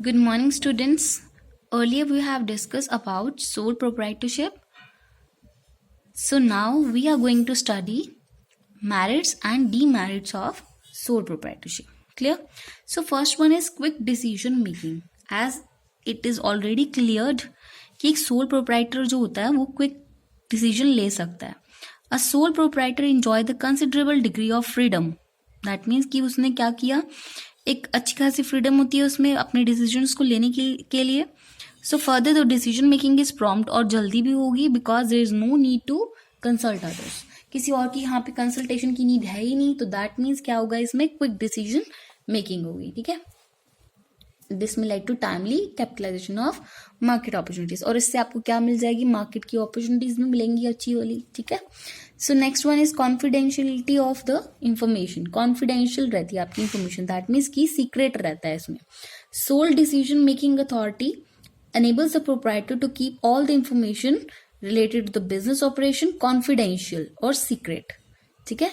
Good morning, students. Earlier we have discussed about sole proprietorship. So now we are going to study merits and demerits of sole proprietorship. Clear? So first one is quick decision making. As it is already cleared कि एक sole proprietor जो होता है वो quick decision ले सकता है. A sole proprietor enjoy the considerable degree of freedom. That means कि उसने क्या किया, एक अच्छी खासी फ्रीडम होती है उसमें अपने डिसीजंस को लेने के लिए. So further the decision making is prompt और जल्दी भी होगी because there is no need to consult others. किसी और की यहाँ पे कंसल्टेशन की नीड है ही नहीं, तो दैट मीन्स क्या होगा, इसमें क्विक डिसीजन मेकिंग होगी. ठीक है, दिस में like to timely capitalization of market opportunities. और इससे आपको क्या मिल जाएगी, मार्केट की अपॉर्चुनिटीज में मिलेंगी अच्छी वाली. ठीक है, so next one is confidentiality of the information. Confidential रहती है आपकी इंफॉर्मेशन, दैट मीन्स की सीक्रेट रहता है इसमें. Sole decision making authority enables the proprietor to keep all the information related to the business operation confidential or secret. ठीक है,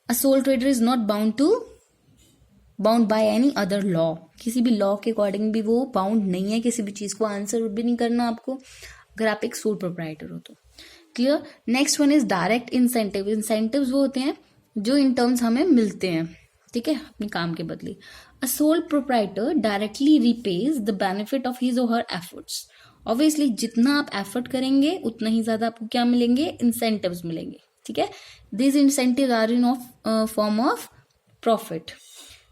a sole trader is not bound by any other law. किसी भी law के according भी वो bound नहीं है, किसी भी चीज को आंसर भी नहीं करना आपको अगर आप एक सोल प्रोप्राइटर हो तो. Clear. Next one is direct incentive. Incentives वो होते हैं जो इन टर्म्स हमें मिलते हैं, ठीक है, अपने काम के बदले. A sole proprietor directly repays the benefit of his or her efforts. Obviously जितना आप एफर्ट करेंगे उतना ही ज्यादा आपको क्या मिलेंगे, इंसेंटिव्स मिलेंगे. ठीक है, these incentives are in form of profit.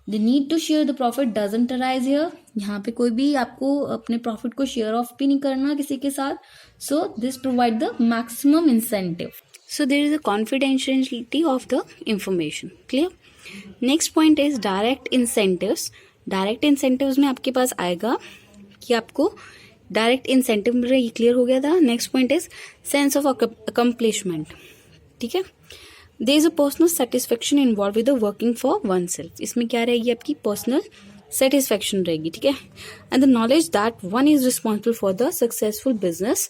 The need to share the profit doesn't arise here. यहाँ पे कोई भी आपको अपने प्रॉफिट को शेयर ऑफ भी नहीं करना किसी के साथ. So this provide the maximum incentive. So there is a confidentiality of the information. Clear? Next point is direct incentives. Direct incentives में आपके पास आएगा कि आपको डायरेक्ट इंसेंटिव मिल रहा है, ये क्लियर हो गया था. Next point is sense of accomplishment. ठीक है, there is a personal satisfaction involve with working for one self. इसमें क्या रहेगी, आपकी पर्सनल सेटिस्फेक्शन रहेगी. ठीक है, and the knowledge that one is responsible for the successful business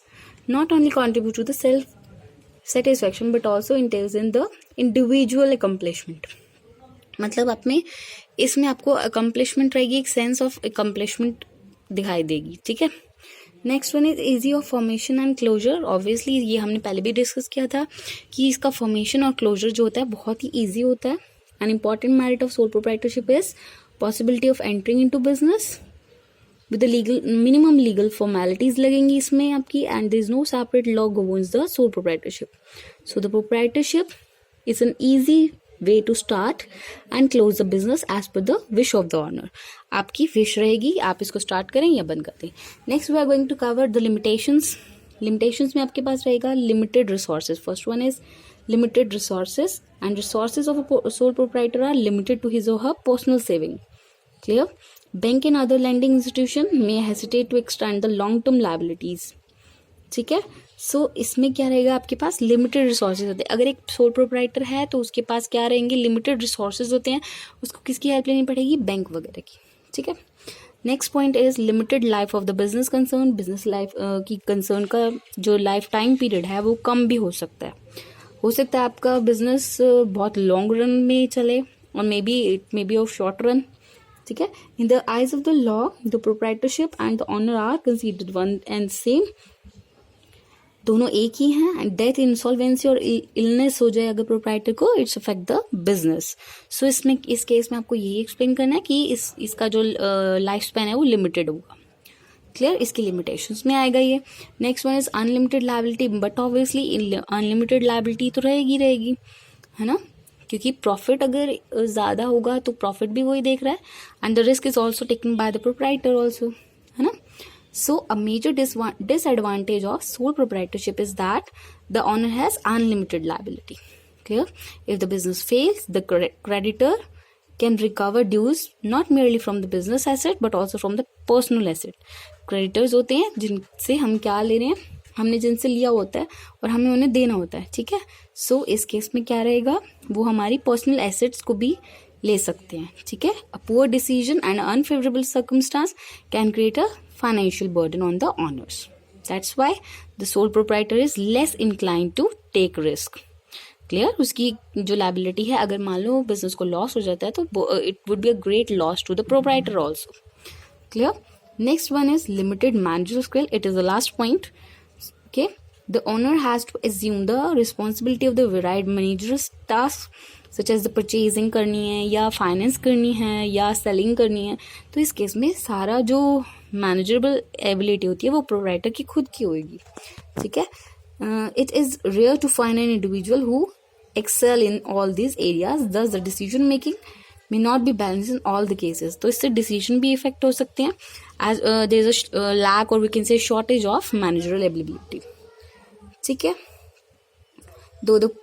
not only contribute to the self satisfaction but also entails in the individual accomplishment. मतलब आप में इसमें आपको अकम्प्लिशमेंट रहेगी, एक सेंस ऑफ अकम्प्लिशमेंट दिखाई देगी. ठीक है, next one is easy of formation and closure. Obviously ये हमने पहले भी डिस्कस किया था कि इसका फॉर्मेशन और क्लोजर जो होता है बहुत ही इजी होता है. An important merit of sole proprietorship is possibility of entering into business with legal minimum legal formalities लगेंगी इसमें आपकी, and there is no separate law governs the sole proprietorship. So the proprietorship is an easy way to start and close the business as per the wish of the owner. आपकी wish रहेगी, आप इसको start करें या बंद कर दें. Next we are going to cover the limitations. Limitations में आपके पास रहेगा limited resources. First one is limited resources and resources of a sole proprietor are limited to his or her personal saving. Clear. Bank and other lending institution may hesitate to extend the long term liabilities. ठीक है, सो इसमें क्या रहेगा, आपके पास limited resources होते हैं. अगर एक सोल प्रोप्राइटर है तो उसके पास क्या रहेंगे, लिमिटेड रिसोर्सेज होते हैं. उसको किसकी हेल्प लेनी पड़ेगी, बैंक वगैरह की. ठीक है, next point is limited life of the business concern. Business life की कंसर्न का जो लाइफ टाइम पीरियड है वो कम भी हो सकता है. हो सकता है आपका बिजनेस बहुत लॉन्ग रन में चले और may be it may be of short run. ठीक है, in the eyes of the law the proprietorship and the owner are considered one and same. दोनों एक ही हैं. एंड डेथ, इंसॉल्वेंसी और इलनेस हो जाए अगर प्रोप्राइटर को, it's affect the business. So इसमें इस केस में आपको यही एक्सप्लेन करना है कि इसका जो लाइफ स्पैन है वो लिमिटेड होगा. क्लियर, इसकी लिमिटेशंस में आएगा ये. Next one is unlimited liability. But obviously unlimited liability तो रहेगी, है ना, क्योंकि प्रॉफिट अगर ज्यादा होगा तो प्रॉफिट भी वही देख रहा है and the risk is also taken by the proprietor also, है ना. So a major disadvantage of sole proprietorship is that the owner has unlimited liability. Clear? If the business fails, the creditor can recover dues not merely from the business asset but also from the personal asset. Creditors होते हैं जिनसे हम क्या ले रहे हैं, हमने जिनसे लिया होता है और हमें उन्हें देना होता है. ठीक है, सो इस केस में क्या रहेगा, वो हमारी पर्सनल एसेट्स को भी ले सकते हैं. ठीक है, a poor decision and unfavorable circumstance can create a financial burden on the owners. That's why the sole proprietor is less inclined to take risk. Clear? उसकी जो liability है, अगर मान लो बिजनेस को लॉस हो जाता है तो it would be a great loss to the proprietor also. Clear? Next one is limited managerial skill. It is the last point. Okay, the owner has to assume the responsibility of the varied managerial tasks such as the purchasing करनी है या finance करनी है या selling करनी है. तो इस केस में सारा जो मैनेजेबल एबिलिटी होती है वो प्रोप्राइटर की खुद की होगी. ठीक है. It is rare to find an individual who excel in all these areas. Thus the decision making may not be balanced in all the cases. तो इससे decision भी इफेक्ट हो सकते हैं as there is a lack or we can say shortage of managerial ability. ठीक है. Though the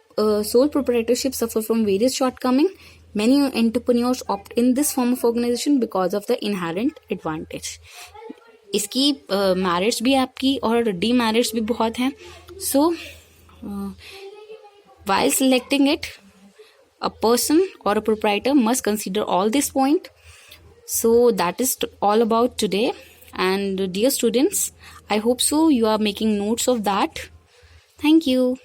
sole proprietorship suffer from various shortcomings, many entrepreneurs opt in this form of organization because of the inherent advantage. इसकी merits भी आपकी और demerits भी बहुत हैं. So while selecting it, a person or a proprietor must consider all this point. So that is all about today. And dear students, I hope so you are making notes of that. Thank you.